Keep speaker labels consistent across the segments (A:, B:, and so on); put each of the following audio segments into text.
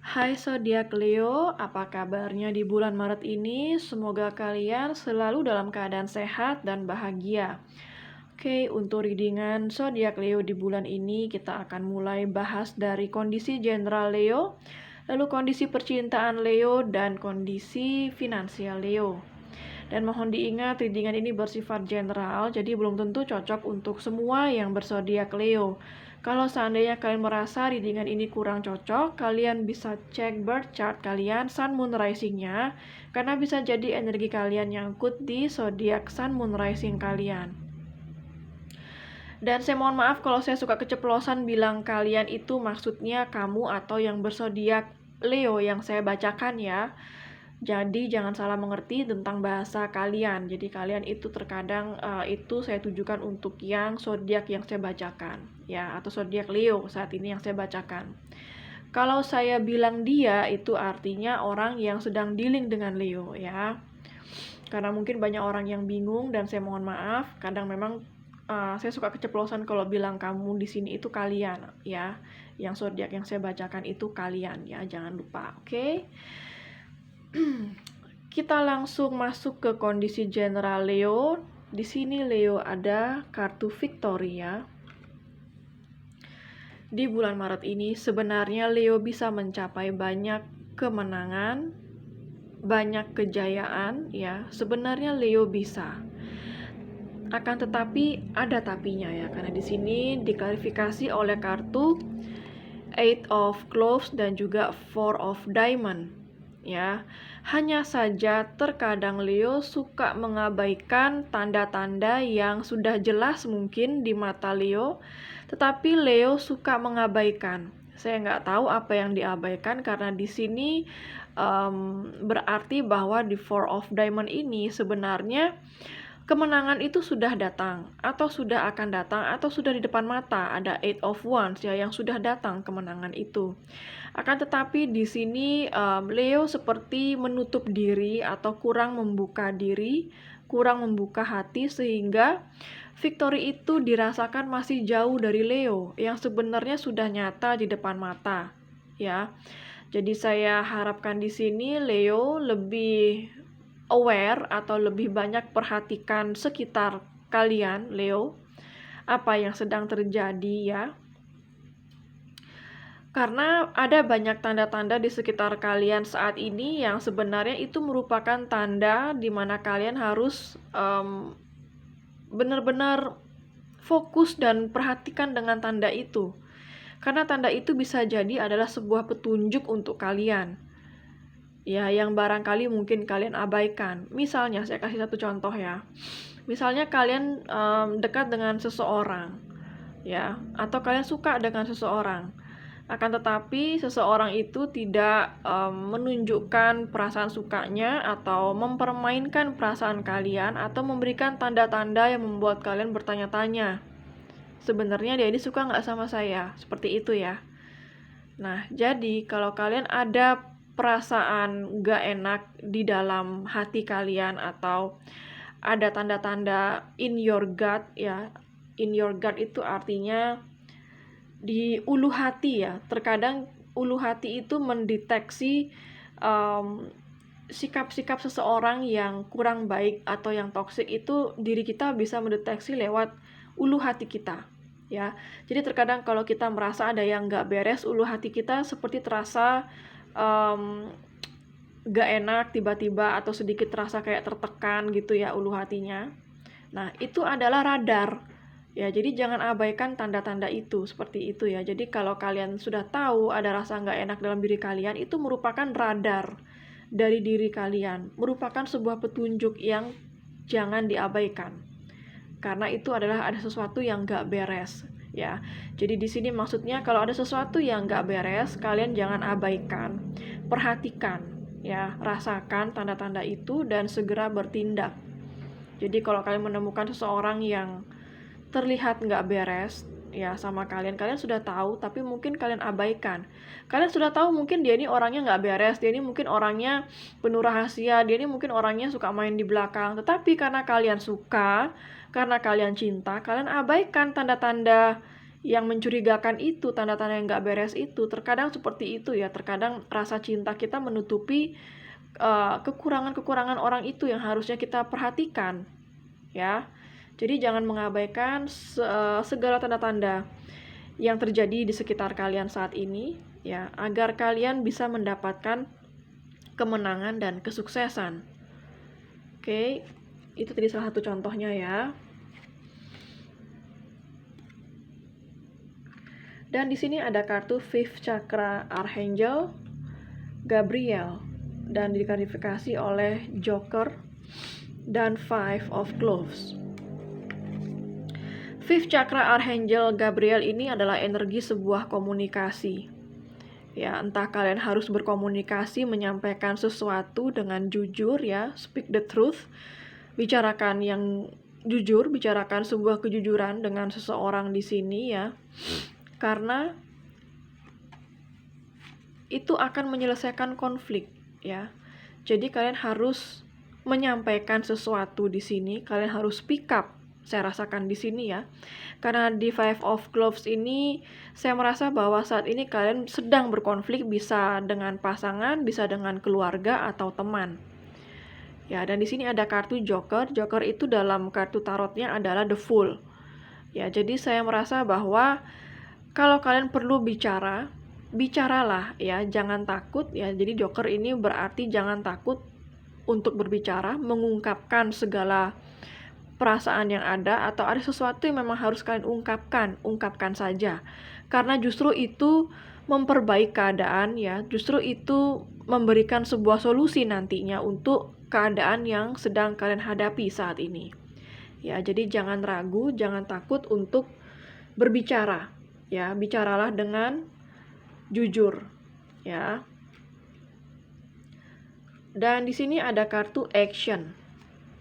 A: Hai zodiak Leo, apa kabarnya di bulan Maret ini? Semoga kalian selalu dalam keadaan sehat dan bahagia. Oke, untuk readingan zodiak Leo di bulan ini kita akan mulai bahas dari kondisi general Leo, lalu kondisi percintaan Leo dan kondisi finansial Leo. Dan mohon diingat, readingan ini bersifat general, jadi belum tentu cocok untuk semua yang berzodiak Leo. Kalau seandainya kalian merasa readingan ini kurang cocok, kalian bisa cek birth chart kalian, sun moon rising-nya, karena bisa jadi energi kalian nyangkut di zodiak sun moon rising kalian. Dan saya mohon maaf kalau saya suka keceplosan bilang kalian itu maksudnya kamu atau yang berzodiak Leo yang saya bacakan ya. Jadi jangan salah mengerti tentang bahasa kalian. Jadi kalian itu terkadang itu saya tujukan untuk yang zodiak yang saya bacakan ya, atau zodiak Leo saat ini yang saya bacakan. Kalau saya bilang dia itu artinya orang yang sedang dealing dengan Leo ya. Karena mungkin banyak orang yang bingung dan saya mohon maaf, kadang memang saya suka keceplosan kalau bilang kamu di sini itu kalian ya. Yang zodiak yang saya bacakan itu kalian ya, jangan lupa, oke? Kita langsung masuk ke kondisi general Leo. Di sini Leo ada kartu Victoria. Di bulan Maret ini sebenarnya Leo bisa mencapai banyak kemenangan, banyak kejayaan ya. Sebenarnya Leo bisa. Akan tetapi ada tapinya ya, karena di sini diklarifikasi oleh kartu Eight of Clubs dan juga Four of Diamond. Ya, hanya saja terkadang Leo suka mengabaikan tanda-tanda yang sudah jelas mungkin di mata Leo, tetapi Leo suka mengabaikan. Saya nggak tahu apa yang diabaikan karena di sini berarti bahwa di Four of Diamond ini sebenarnya kemenangan itu sudah datang, atau sudah akan datang, atau sudah di depan mata. Ada Eight of Wands ya, yang sudah datang kemenangan itu. Akan tetapi di sini Leo seperti menutup diri atau kurang membuka diri, kurang membuka hati, sehingga victory itu dirasakan masih jauh dari Leo, yang sebenarnya sudah nyata di depan mata. Ya, jadi saya harapkan di sini Leo lebih aware atau lebih banyak perhatikan sekitar kalian, Leo, apa yang sedang terjadi ya. Karena ada banyak tanda-tanda di sekitar kalian saat ini yang sebenarnya itu merupakan tanda di mana kalian harus benar-benar fokus dan perhatikan dengan tanda itu. Karena tanda itu bisa jadi adalah sebuah petunjuk untuk kalian. Ya, yang barangkali mungkin kalian abaikan. Misalnya, saya kasih satu contoh ya. Misalnya kalian dekat dengan seseorang, ya, atau kalian suka dengan seseorang. Akan tetapi seseorang itu tidak menunjukkan perasaan sukanya atau mempermainkan perasaan kalian atau memberikan tanda-tanda yang membuat kalian bertanya-tanya. Sebenarnya dia ini suka nggak sama saya? Seperti itu ya. Nah, jadi kalau kalian ada perasaan gak enak di dalam hati kalian atau ada tanda-tanda in your gut ya. In your gut itu artinya di ulu hati ya. Terkadang ulu hati itu mendeteksi sikap-sikap seseorang yang kurang baik atau yang toksik itu diri kita bisa mendeteksi lewat ulu hati kita. Ya, jadi terkadang kalau kita merasa ada yang gak beres, ulu hati kita seperti terasa gak enak tiba-tiba atau sedikit terasa kayak tertekan gitu ya ulu hatinya. Nah, itu adalah radar. Ya, jadi jangan abaikan tanda-tanda itu, seperti itu ya. Jadi kalau kalian sudah tahu ada rasa gak enak dalam diri kalian, itu merupakan radar dari diri kalian. Merupakan sebuah petunjuk yang jangan diabaikan. Karena itu adalah ada sesuatu yang gak beres ya. Jadi di sini maksudnya kalau ada sesuatu yang gak beres, kalian jangan abaikan, perhatikan ya, rasakan tanda-tanda itu dan segera bertindak. Jadi kalau kalian menemukan seseorang yang terlihat gak beres ya sama kalian, kalian sudah tahu tapi mungkin kalian abaikan. Kalian sudah tahu mungkin dia ini orangnya gak beres, dia ini mungkin orangnya penuh rahasia, dia ini mungkin orangnya suka main di belakang. Tetapi karena kalian suka, karena kalian cinta, kalian abaikan tanda-tanda yang mencurigakan itu, tanda-tanda yang nggak beres itu, terkadang seperti itu ya, terkadang rasa cinta kita menutupi kekurangan-kekurangan orang itu yang harusnya kita perhatikan, ya. Jadi jangan mengabaikan segala tanda-tanda yang terjadi di sekitar kalian saat ini, ya, agar kalian bisa mendapatkan kemenangan dan kesuksesan. Oke, itu tadi salah satu contohnya ya. Dan di sini ada kartu Fifth Chakra Archangel Gabriel dan diklarifikasi oleh Joker dan Five of Cloves. Fifth Chakra Archangel Gabriel ini adalah energi sebuah komunikasi. Ya, entah kalian harus berkomunikasi, menyampaikan sesuatu dengan jujur ya, speak the truth, bicarakan yang jujur, bicarakan sebuah kejujuran dengan seseorang di sini ya. Karena itu akan menyelesaikan konflik ya. Jadi kalian harus menyampaikan sesuatu di sini, kalian harus speak up. Saya rasakan di sini ya. Karena di Five of Cloves ini saya merasa bahwa saat ini kalian sedang berkonflik, bisa dengan pasangan, bisa dengan keluarga atau teman. Ya, dan di sini ada kartu Joker. Joker itu dalam kartu tarotnya adalah The Fool. Ya, jadi saya merasa bahwa kalau kalian perlu bicara, bicaralah ya, jangan takut ya. Jadi Joker ini berarti jangan takut untuk berbicara, mengungkapkan segala perasaan yang ada, atau ada sesuatu yang memang harus kalian ungkapkan saja. Karena justru itu memperbaiki keadaan ya, justru itu memberikan sebuah solusi nantinya untuk keadaan yang sedang kalian hadapi saat ini. Ya, jadi jangan ragu, jangan takut untuk berbicara. Ya, bicaralah dengan jujur, ya. Dan di sini ada kartu action.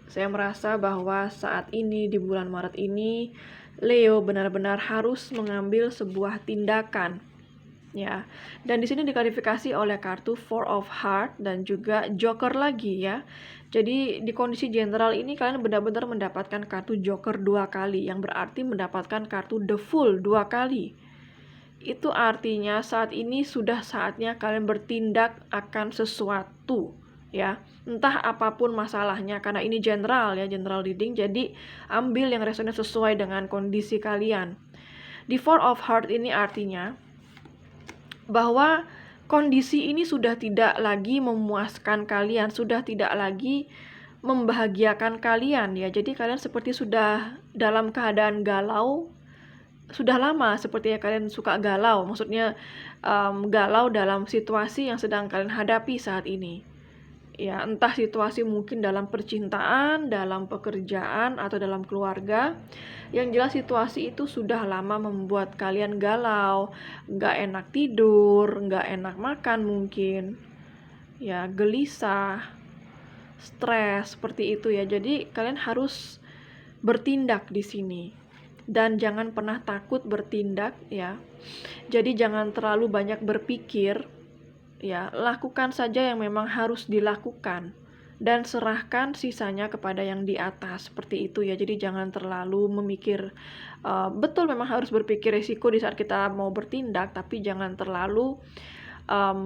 A: Saya merasa bahwa saat ini di bulan Maret ini Leo benar-benar harus mengambil sebuah tindakan, ya. Dan di sini diklarifikasi oleh kartu Four of Hearts dan juga Joker lagi ya. Jadi di kondisi general ini kalian benar-benar mendapatkan kartu Joker 2 kali, yang berarti mendapatkan kartu The Fool 2 kali. Itu artinya saat ini sudah saatnya kalian bertindak akan sesuatu ya, entah apapun masalahnya, karena ini general ya, general reading, jadi ambil yang resonate sesuai dengan kondisi kalian. Di Four of Hearts ini artinya bahwa kondisi ini sudah tidak lagi memuaskan kalian, sudah tidak lagi membahagiakan kalian ya. Jadi kalian seperti sudah dalam keadaan galau. Sudah lama sepertinya kalian suka galau, maksudnya galau dalam situasi yang sedang kalian hadapi saat ini. Ya, entah situasi mungkin dalam percintaan, dalam pekerjaan, atau dalam keluarga. Yang jelas situasi itu sudah lama membuat kalian galau, nggak enak tidur, nggak enak makan mungkin. Ya, gelisah, stres, seperti itu ya. Jadi kalian harus bertindak di sini. Dan jangan pernah takut bertindak ya. Jadi jangan terlalu banyak berpikir ya, lakukan saja yang memang harus dilakukan dan serahkan sisanya kepada yang di atas, seperti itu ya. Jadi jangan terlalu memikir, betul memang harus berpikir risiko di saat kita mau bertindak, tapi jangan terlalu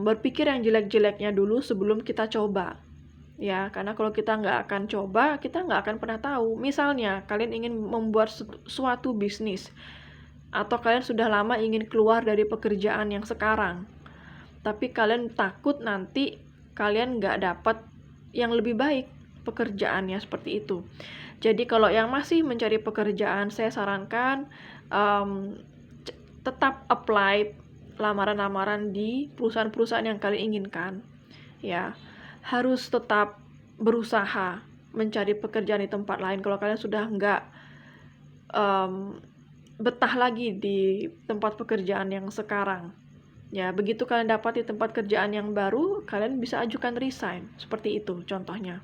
A: berpikir yang jelek-jeleknya dulu sebelum kita coba. Ya, karena kalau kita nggak akan coba, kita nggak akan pernah tahu. Misalnya, kalian ingin membuat suatu bisnis, atau kalian sudah lama ingin keluar dari pekerjaan yang sekarang, tapi kalian takut nanti kalian nggak dapat yang lebih baik pekerjaannya, seperti itu. Jadi kalau yang masih mencari pekerjaan, saya sarankan tetap apply lamaran-lamaran di perusahaan-perusahaan yang kalian inginkan. Ya, harus tetap berusaha mencari pekerjaan di tempat lain kalau kalian sudah nggak betah lagi di tempat pekerjaan yang sekarang. Ya, begitu kalian dapat di tempat kerjaan yang baru, kalian bisa ajukan resign. Seperti itu contohnya.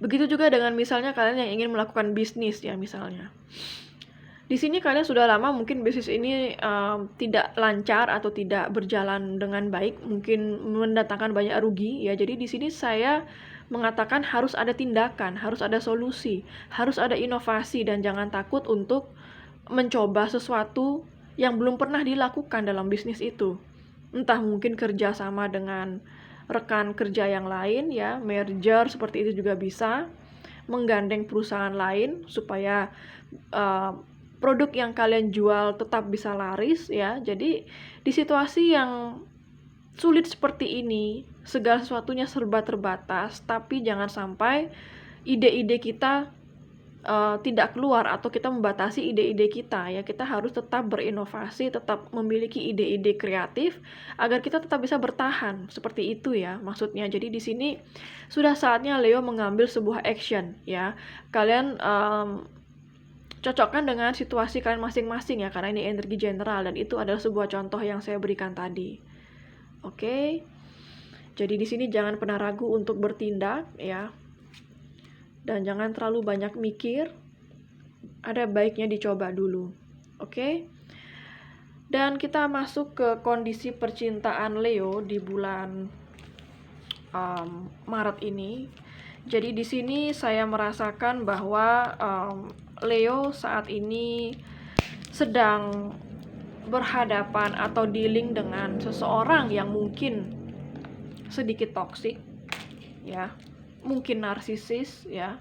A: Begitu juga dengan misalnya kalian yang ingin melakukan bisnis ya, misalnya. Di sini kalian sudah lama mungkin bisnis ini tidak lancar atau tidak berjalan dengan baik, mungkin mendatangkan banyak rugi ya. Jadi di sini saya mengatakan harus ada tindakan, harus ada solusi, harus ada inovasi, dan jangan takut untuk mencoba sesuatu yang belum pernah dilakukan dalam bisnis itu. Entah mungkin kerja sama dengan rekan kerja yang lain ya, merger seperti itu juga bisa, menggandeng perusahaan lain supaya produk yang kalian jual tetap bisa laris ya. Jadi di situasi yang sulit seperti ini, segala sesuatunya serba terbatas, tapi jangan sampai ide-ide kita tidak keluar atau kita membatasi ide-ide kita ya. Kita harus tetap berinovasi, tetap memiliki ide-ide kreatif agar kita tetap bisa bertahan. Seperti itu ya maksudnya. Jadi di sini sudah saatnya Leo mengambil sebuah action ya. Kalian cocokkan dengan situasi kalian masing-masing ya, karena ini energi general dan itu adalah sebuah contoh yang saya berikan tadi. Oke. Jadi di sini jangan pernah ragu untuk bertindak ya. Dan jangan terlalu banyak mikir, ada baiknya dicoba dulu, oke? Dan kita masuk ke kondisi percintaan Leo di bulan Maret ini. Jadi di sini saya merasakan bahwa Leo saat ini sedang berhadapan atau dealing dengan seseorang yang mungkin sedikit toksik, ya. Mungkin narsisis ya.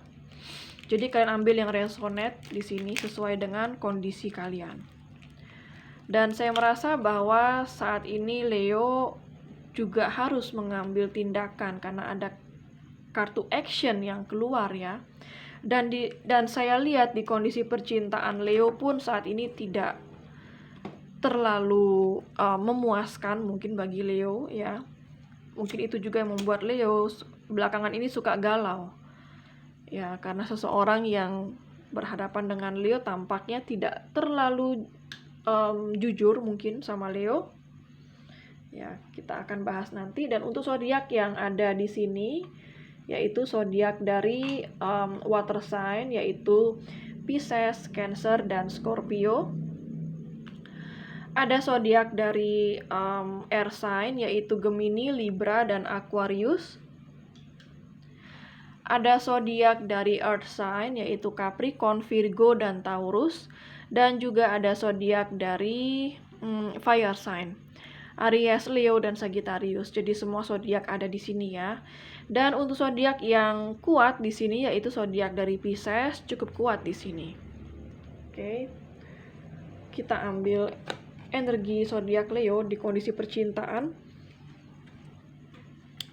A: Jadi kalian ambil yang resonate di sini sesuai dengan kondisi kalian. Dan saya merasa bahwa saat ini Leo juga harus mengambil tindakan karena ada kartu action yang keluar ya. Dan saya lihat di kondisi percintaan Leo pun saat ini tidak terlalu memuaskan mungkin bagi Leo ya. Mungkin itu juga yang membuat Leo belakangan ini suka galau ya, karena seseorang yang berhadapan dengan Leo tampaknya tidak terlalu jujur mungkin sama Leo ya. Kita akan bahas nanti. Dan untuk zodiak yang ada di sini yaitu zodiak dari water sign, yaitu Pisces, Cancer, dan Scorpio. Ada zodiak dari air sign yaitu Gemini, Libra, dan Aquarius. Ada zodiak dari earth sign yaitu Capricorn, Virgo, dan Taurus. Dan juga ada zodiak dari fire sign, Aries, Leo, dan Sagittarius. Jadi semua zodiak ada di sini ya. Dan untuk zodiak yang kuat di sini yaitu zodiak dari Pisces, cukup kuat di sini. Oke. Kita ambil energi zodiak Leo di kondisi percintaan.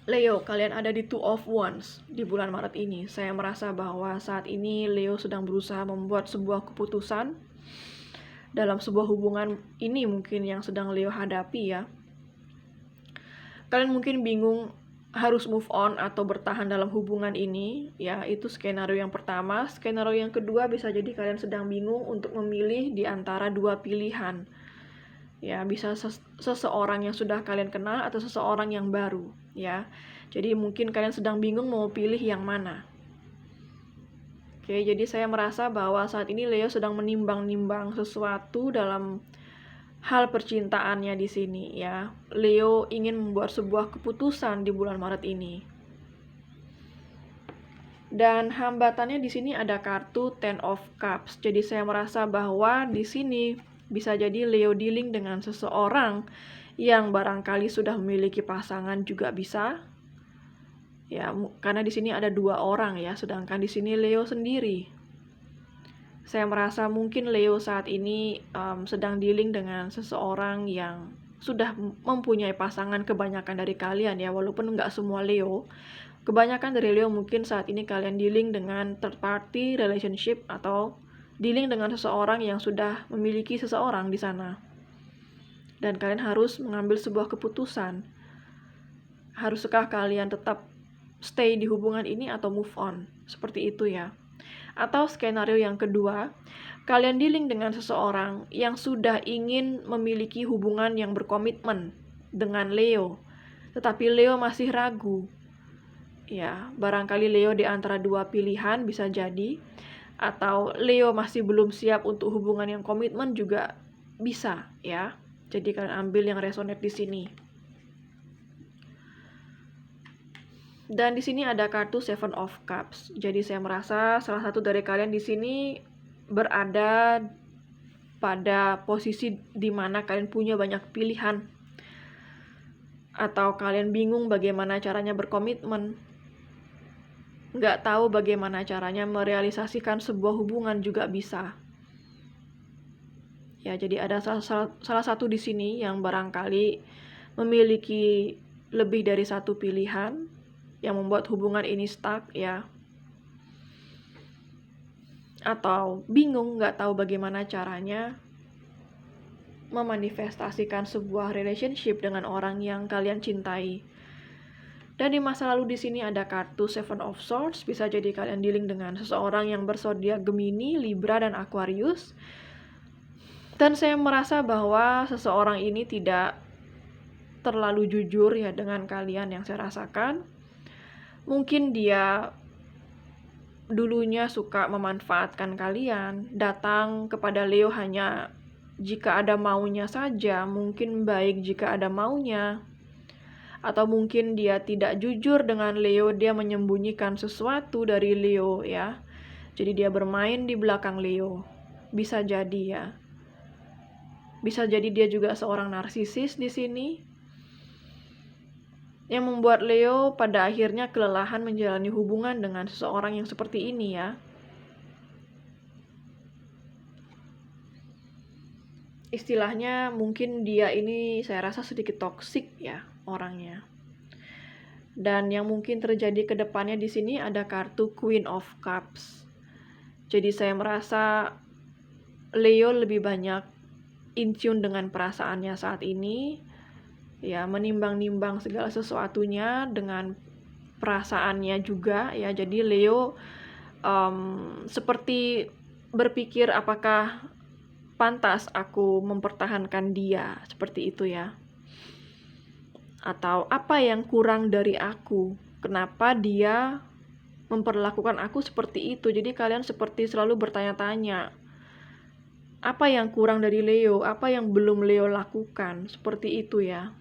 A: Leo, kalian ada di Two of Wands di bulan Maret ini. Saya merasa bahwa saat ini Leo sedang berusaha membuat sebuah keputusan dalam sebuah hubungan ini mungkin yang sedang Leo hadapi ya. Kalian mungkin bingung harus move on atau bertahan dalam hubungan ini ya. Itu skenario yang pertama. Skenario yang kedua bisa jadi kalian sedang bingung untuk memilih di antara dua pilihan ya. Bisa seseorang yang sudah kalian kenal atau seseorang yang baru ya. Jadi mungkin kalian sedang bingung mau pilih yang mana. Oke, jadi saya merasa bahwa saat ini Leo sedang menimbang-nimbang sesuatu dalam hal percintaannya di sini ya. Leo ingin membuat sebuah keputusan di bulan Maret ini. Dan hambatannya di sini ada kartu Ten of Cups. Jadi saya merasa bahwa di sini bisa jadi Leo dealing dengan seseorang yang barangkali sudah memiliki pasangan juga bisa. Ya, karena di sini ada dua orang ya, sedangkan di sini Leo sendiri. Saya merasa mungkin Leo saat ini sedang dealing dengan seseorang yang sudah mempunyai pasangan, kebanyakan dari kalian ya, walaupun nggak semua Leo. Kebanyakan dari Leo mungkin saat ini kalian dealing dengan third party relationship atau dealing dengan seseorang yang sudah memiliki seseorang di sana. Dan kalian harus mengambil sebuah keputusan. Haruskah kalian tetap stay di hubungan ini atau move on? Seperti itu ya. Atau skenario yang kedua, kalian dealing dengan seseorang yang sudah ingin memiliki hubungan yang berkomitmen dengan Leo, tetapi Leo masih ragu. Ya, barangkali Leo di antara dua pilihan bisa jadi, atau Leo masih belum siap untuk hubungan yang komitmen juga bisa ya. Jadi kalian ambil yang resonate di sini. Dan di sini ada kartu Seven of Cups. Jadi saya merasa salah satu dari kalian di sini berada pada posisi di mana kalian punya banyak pilihan, atau kalian bingung bagaimana caranya berkomitmen, nggak tahu bagaimana caranya merealisasikan sebuah hubungan juga bisa. Ya, jadi ada salah satu di sini yang barangkali memiliki lebih dari satu pilihan yang membuat hubungan ini stuck ya. Atau bingung, nggak tahu bagaimana caranya memanifestasikan sebuah relationship dengan orang yang kalian cintai. Dan di masa lalu di sini ada kartu Seven of Swords, bisa jadi kalian dealing dengan seseorang yang berzodiak Gemini, Libra, dan Aquarius. Dan saya merasa bahwa seseorang ini tidak terlalu jujur ya dengan kalian yang saya rasakan. Mungkin dia dulunya suka memanfaatkan kalian, datang kepada Leo hanya jika ada maunya saja, mungkin baik jika ada maunya. Atau mungkin dia tidak jujur dengan Leo, dia menyembunyikan sesuatu dari Leo ya. Jadi dia bermain di belakang Leo. Bisa jadi ya. Bisa jadi dia juga seorang narsisis di sini, yang membuat Leo pada akhirnya kelelahan menjalani hubungan dengan seseorang yang seperti ini ya. Istilahnya mungkin dia ini saya rasa sedikit toksik ya orangnya. Dan yang mungkin terjadi ke depannya di sini ada kartu Queen of Cups. Jadi saya merasa Leo lebih banyak in tune dengan perasaannya saat ini, ya, menimbang-nimbang segala sesuatunya dengan perasaannya juga ya. Jadi Leo seperti berpikir apakah pantas aku mempertahankan dia, seperti itu ya. Atau apa yang kurang dari aku, kenapa dia memperlakukan aku seperti itu. Jadi kalian seperti selalu bertanya-tanya, apa yang kurang dari Leo, apa yang belum Leo lakukan, seperti itu ya.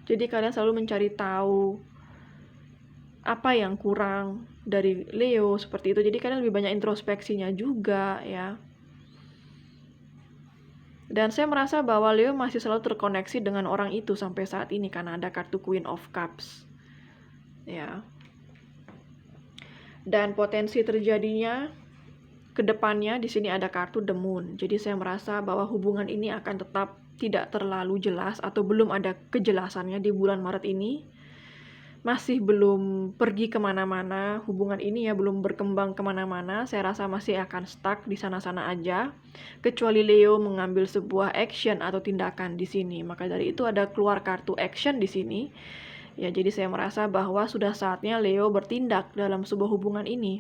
A: Jadi kalian selalu mencari tahu apa yang kurang dari Leo, seperti itu. Jadi kalian lebih banyak introspeksinya juga ya. Dan saya merasa bahwa Leo masih selalu terkoneksi dengan orang itu sampai saat ini karena ada kartu Queen of Cups ya. Dan potensi terjadinya kedepannya di sini ada kartu The Moon. Jadi saya merasa bahwa hubungan ini akan tetap tidak terlalu jelas atau belum ada kejelasannya di bulan Maret ini. Masih belum pergi kemana-mana hubungan ini ya, belum berkembang kemana-mana. Saya rasa masih akan stuck di sana-sana aja. Kecuali Leo mengambil sebuah action atau tindakan di sini. Maka dari itu ada keluar kartu action di sini. Ya, jadi saya merasa bahwa sudah saatnya Leo bertindak dalam sebuah hubungan ini.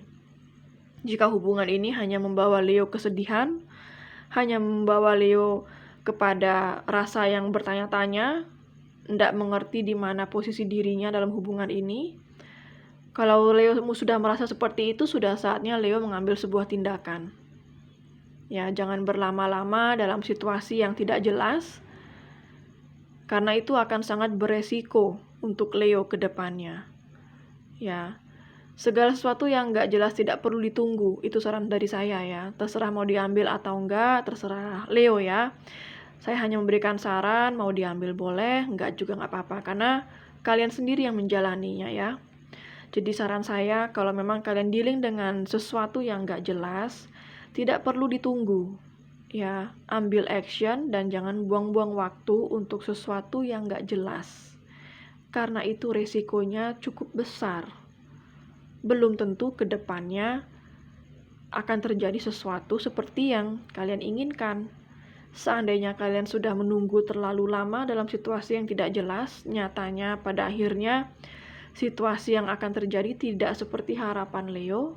A: Jika hubungan ini hanya membawa Leo kesedihan, hanya membawa Leo kepada rasa yang bertanya-tanya, tidak mengerti di mana posisi dirinya dalam hubungan ini. Kalau Leo sudah merasa seperti itu, sudah saatnya Leo mengambil sebuah tindakan. Ya, jangan berlama-lama dalam situasi yang tidak jelas, karena itu akan sangat beresiko untuk Leo ke depannya. Ya. Segala sesuatu yang nggak jelas tidak perlu ditunggu, itu saran dari saya ya. Terserah mau diambil atau enggak, terserah Leo ya. Saya hanya memberikan saran, mau diambil boleh, enggak juga nggak apa-apa. Karena kalian sendiri yang menjalaninya ya. Jadi saran saya, kalau memang kalian dealing dengan sesuatu yang nggak jelas, tidak perlu ditunggu. Ya, ambil action dan jangan buang-buang waktu untuk sesuatu yang nggak jelas. Karena itu resikonya cukup besar. Belum tentu ke depannya akan terjadi sesuatu seperti yang kalian inginkan. Seandainya kalian sudah menunggu terlalu lama dalam situasi yang tidak jelas, nyatanya pada akhirnya situasi yang akan terjadi tidak seperti harapan Leo.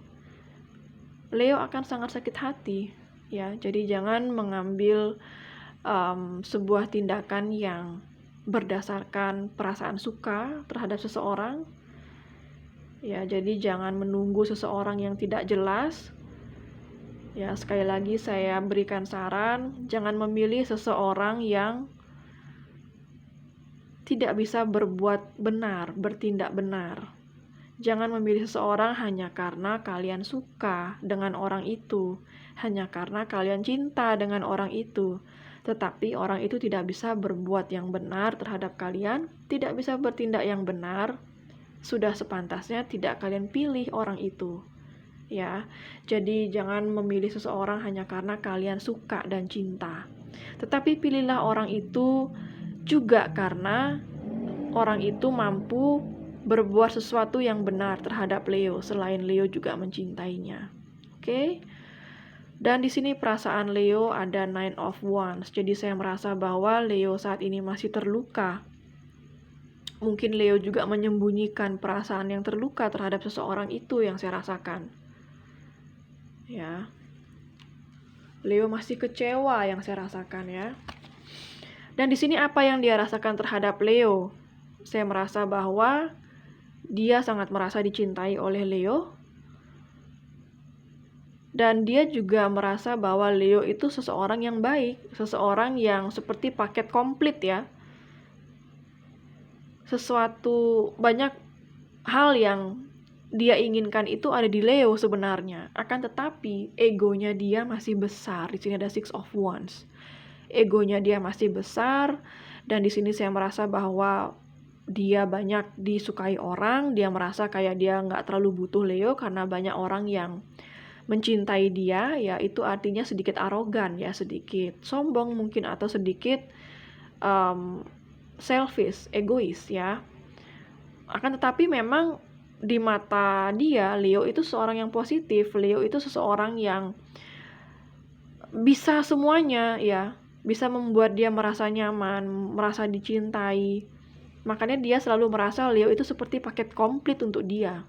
A: Leo akan sangat sakit hati ya. Jadi jangan mengambil sebuah tindakan yang berdasarkan perasaan suka terhadap seseorang. Ya, jadi jangan menunggu seseorang yang tidak jelas. Ya, sekali lagi saya berikan saran, jangan memilih seseorang yang tidak bisa berbuat benar, bertindak benar. Jangan memilih seseorang hanya karena kalian suka dengan orang itu, hanya karena kalian cinta dengan orang itu. Tetapi orang itu tidak bisa berbuat yang benar terhadap kalian, tidak bisa bertindak yang benar. Sudah sepantasnya tidak kalian pilih orang itu. Ya, jadi jangan memilih seseorang hanya karena kalian suka dan cinta. Tetapi pilihlah orang itu juga karena orang itu mampu berbuat sesuatu yang benar terhadap Leo selain Leo juga mencintainya. Oke? Dan di sini perasaan Leo ada Nine of Wands. Jadi saya merasa bahwa Leo saat ini masih terluka. Mungkin Leo juga menyembunyikan perasaan yang terluka terhadap seseorang itu yang saya rasakan. Ya. Leo masih kecewa yang saya rasakan ya. Dan di sini apa yang dia rasakan terhadap Leo? Saya merasa bahwa dia sangat merasa dicintai oleh Leo. Dan dia juga merasa bahwa Leo itu seseorang yang baik, seseorang yang seperti paket komplit ya. Banyak hal yang dia inginkan itu ada di Leo sebenarnya. Akan tetapi egonya dia masih besar. Di sini ada Six of Wands. Egonya dia masih besar dan di sini saya merasa bahwa dia banyak disukai orang. Dia merasa kayak dia nggak terlalu butuh Leo karena banyak orang yang mencintai dia. Ya itu artinya sedikit arogan ya, sedikit sombong mungkin atau sedikit selfish, egois ya. Akan tetapi memang di mata dia, Leo itu seorang yang positif. Leo itu seseorang yang bisa semuanya ya, bisa membuat dia merasa nyaman, merasa dicintai. Makanya dia selalu merasa Leo itu seperti paket komplit untuk dia.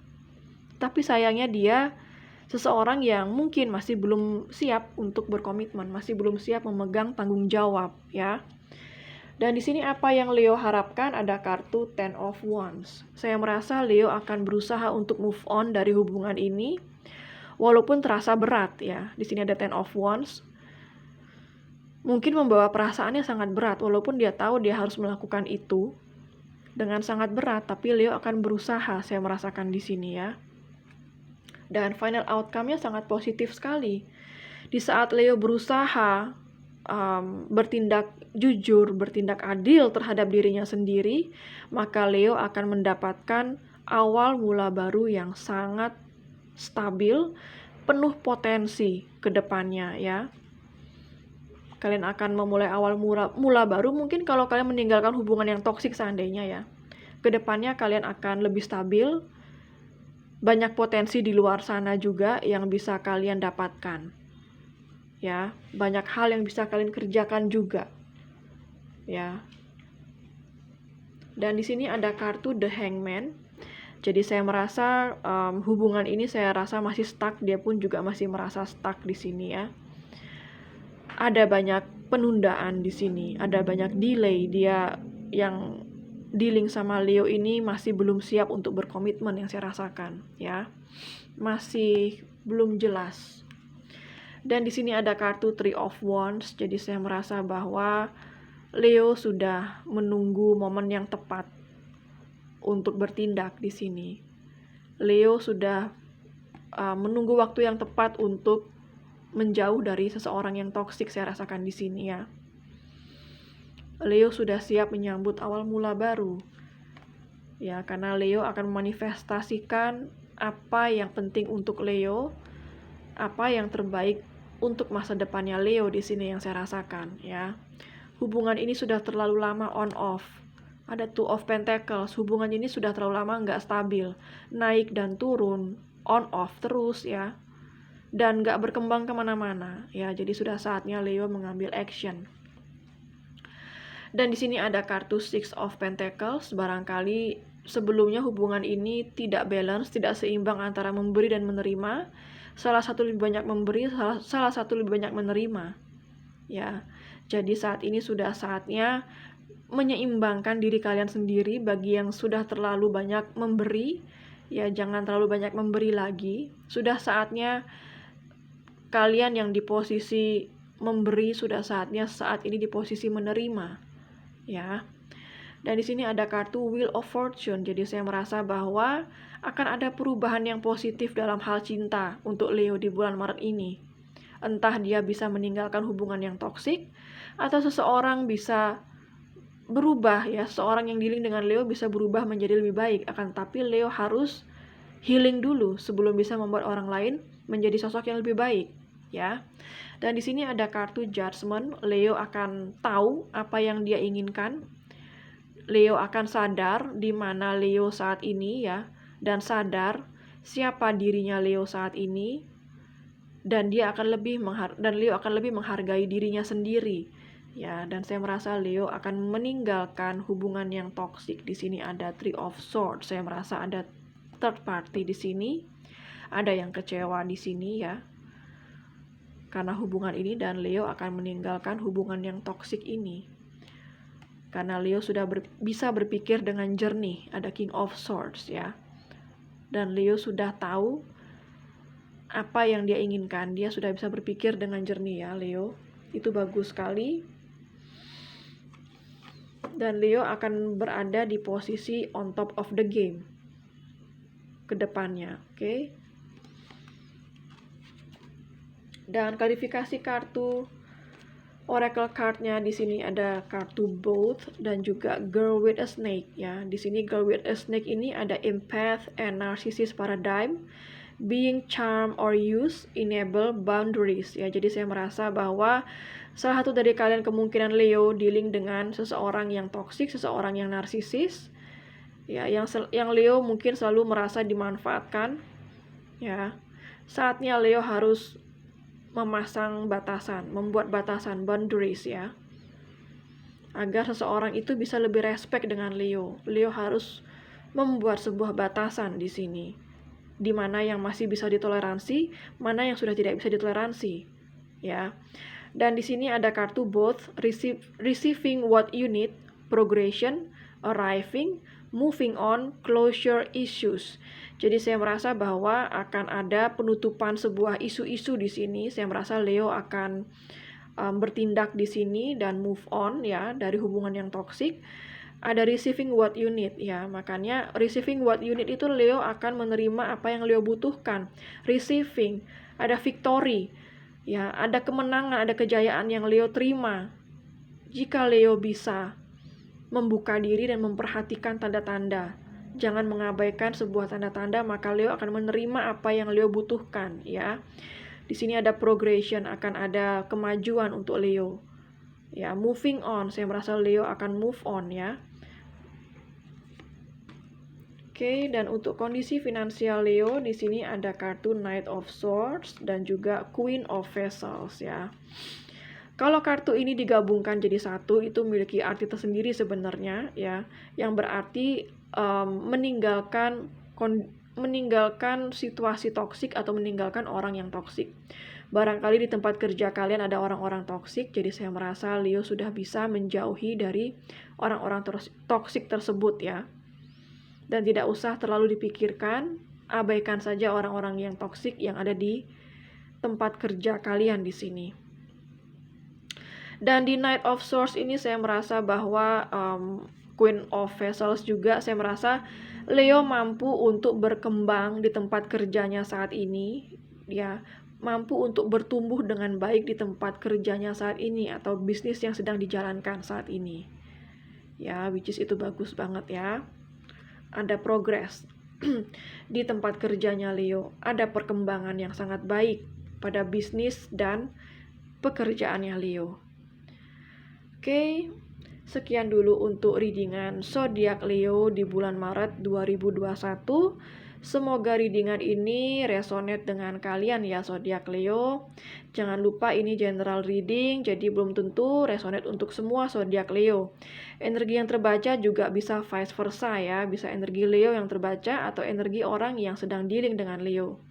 A: Tapi sayangnya dia seseorang yang mungkin masih belum siap untuk berkomitmen, masih belum siap memegang tanggung jawab ya. Dan di sini apa yang Leo harapkan ada kartu Ten of Wands. Saya merasa Leo akan berusaha untuk move on dari hubungan ini, walaupun terasa berat ya. Di sini ada Ten of Wands. Mungkin membawa perasaannya sangat berat, walaupun dia tahu dia harus melakukan itu dengan sangat berat, tapi Leo akan berusaha. Saya merasakan di sini ya. Dan final outcome-nya sangat positif sekali. Di saat Leo berusaha bertindak jujur, bertindak adil terhadap dirinya sendiri, maka Leo akan mendapatkan awal mula baru yang sangat stabil, penuh potensi ke depannya ya. Kalian akan memulai awal mula baru. Mungkin kalau kalian meninggalkan hubungan yang toksik seandainya ya, ke depannya kalian akan lebih stabil. Banyak potensi di luar sana juga yang bisa kalian dapatkan. Ya, banyak hal yang bisa kalian kerjakan juga. Ya. Dan di sini ada kartu The Hangman. Jadi saya merasa hubungan ini saya rasa masih stuck, dia pun juga masih merasa stuck di sini ya. Ada banyak penundaan di sini, ada banyak delay. Dia yang dealing sama Leo ini masih belum siap untuk berkomitmen yang saya rasakan ya. Masih belum jelas. Dan di sini ada kartu Three of Wands. Jadi saya merasa bahwa Leo sudah menunggu momen yang tepat untuk bertindak di sini. Leo sudah menunggu waktu yang tepat untuk menjauh dari seseorang yang toksik, saya rasakan di sini ya. Leo sudah siap menyambut awal mula baru. Ya, karena Leo akan memanifestasikan apa yang penting untuk Leo, apa yang terbaik untuk masa depannya Leo di sini yang saya rasakan ya. Hubungan ini sudah terlalu lama on off. Ada Two of Pentacles. Hubungan ini sudah terlalu lama nggak stabil, naik dan turun, on off terus ya, dan nggak berkembang kemana-mana ya. Jadi sudah saatnya Leo mengambil action. Dan di sini ada kartu Six of Pentacles. Barangkali sebelumnya hubungan ini tidak balance, tidak seimbang antara memberi dan menerima. Salah satu lebih banyak memberi, salah satu lebih banyak menerima. Ya, jadi saat ini sudah saatnya menyeimbangkan diri kalian sendiri. Bagi yang sudah terlalu banyak memberi, ya jangan terlalu banyak memberi lagi. Sudah saatnya kalian yang di posisi memberi, sudah saatnya saat ini di posisi menerima. Ya. Dan di sini ada kartu Wheel of Fortune. Jadi saya merasa bahwa akan ada perubahan yang positif dalam hal cinta untuk Leo di bulan Maret ini. Entah dia bisa meninggalkan hubungan yang toksik, atau seseorang bisa berubah ya, seorang yang dealing dengan Leo bisa berubah menjadi lebih baik. Akan tapi Leo harus healing dulu sebelum bisa membuat orang lain menjadi sosok yang lebih baik ya. Dan di sini ada kartu Judgment. Leo akan tahu apa yang dia inginkan. Leo akan sadar di mana Leo saat ini ya, dan sadar siapa dirinya Leo saat ini, dan Leo akan lebih menghargai dirinya sendiri ya. Dan saya merasa Leo akan meninggalkan hubungan yang toksik. Di sini ada Three of Swords. Saya merasa ada third party di sini, ada yang kecewa di sini ya karena hubungan ini, dan Leo akan meninggalkan hubungan yang toksik ini karena Leo sudah bisa berpikir dengan jernih. Ada King of Swords ya, dan Leo sudah tahu apa yang dia inginkan. Dia sudah bisa berpikir dengan jernih ya Leo. Itu bagus sekali. Dan Leo akan berada di posisi on top of the game ke depannya, oke? Dan klarifikasi kartu Oracle card-nya di sini ada kartu Both dan juga Girl with a Snake ya. Di sini Girl with a Snake ini ada Empath and Narcissist Paradigm, Being Charmed or Used, Enable Boundaries ya. Jadi saya merasa bahwa salah satu dari kalian kemungkinan Leo dealing dengan seseorang yang toksik, seseorang yang narsisis ya, yang Leo mungkin selalu merasa dimanfaatkan ya. Saatnya Leo harus memasang batasan, membuat batasan, boundaries ya, agar seseorang itu bisa lebih respect dengan Leo. Leo harus membuat sebuah batasan di sini, di mana yang masih bisa ditoleransi, mana yang sudah tidak bisa ditoleransi ya. Dan di sini ada kartu Both, receiving what you need, progression, arriving, moving on, closure issues. Jadi saya merasa bahwa akan ada penutupan sebuah isu-isu di sini. Saya merasa Leo akan bertindak di sini dan move on ya dari hubungan yang toksik. Ada receiving what you need ya. Makanya receiving what you need itu Leo akan menerima apa yang Leo butuhkan. Receiving, ada victory ya, ada kemenangan, ada kejayaan yang Leo terima. Jika Leo bisa membuka diri dan memperhatikan tanda-tanda, jangan mengabaikan sebuah tanda-tanda, maka Leo akan menerima apa yang Leo butuhkan ya. Di sini ada progression, akan ada kemajuan untuk Leo ya. Moving on, saya merasa Leo akan move on ya. Oke, dan untuk kondisi finansial Leo di sini ada kartu Knight of Swords dan juga Queen of Vessels ya. Kalau kartu ini digabungkan jadi satu, itu memiliki arti tersendiri sebenarnya ya, yang berarti meninggalkan situasi toksik atau meninggalkan orang yang toksik. Barangkali di tempat kerja kalian ada orang-orang toksik, jadi saya merasa Leo sudah bisa menjauhi dari orang-orang toksik tersebut ya. Dan tidak usah terlalu dipikirkan, abaikan saja orang-orang yang toksik yang ada di tempat kerja kalian di sini. Dan di Knight of Swords ini saya merasa bahwa Queen of Vessels juga, saya merasa Leo mampu untuk berkembang di tempat kerjanya saat ini ya, mampu untuk bertumbuh dengan baik di tempat kerjanya saat ini atau bisnis yang sedang dijalankan saat ini ya, which is itu bagus banget ya. Ada progress di tempat kerjanya Leo, ada perkembangan yang sangat baik pada bisnis dan pekerjaannya Leo. Oke, sekian dulu untuk readingan zodiak Leo di bulan Maret 2021. Semoga readingan ini resonate dengan kalian ya zodiak Leo. Jangan lupa ini general reading, jadi belum tentu resonate untuk semua zodiak Leo. Energi yang terbaca juga bisa vice versa ya, bisa energi Leo yang terbaca atau energi orang yang sedang dealing dengan Leo.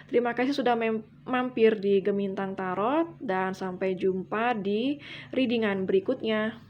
A: Terima kasih sudah mampir di Gemintang Tarot, dan sampai jumpa di readingan berikutnya.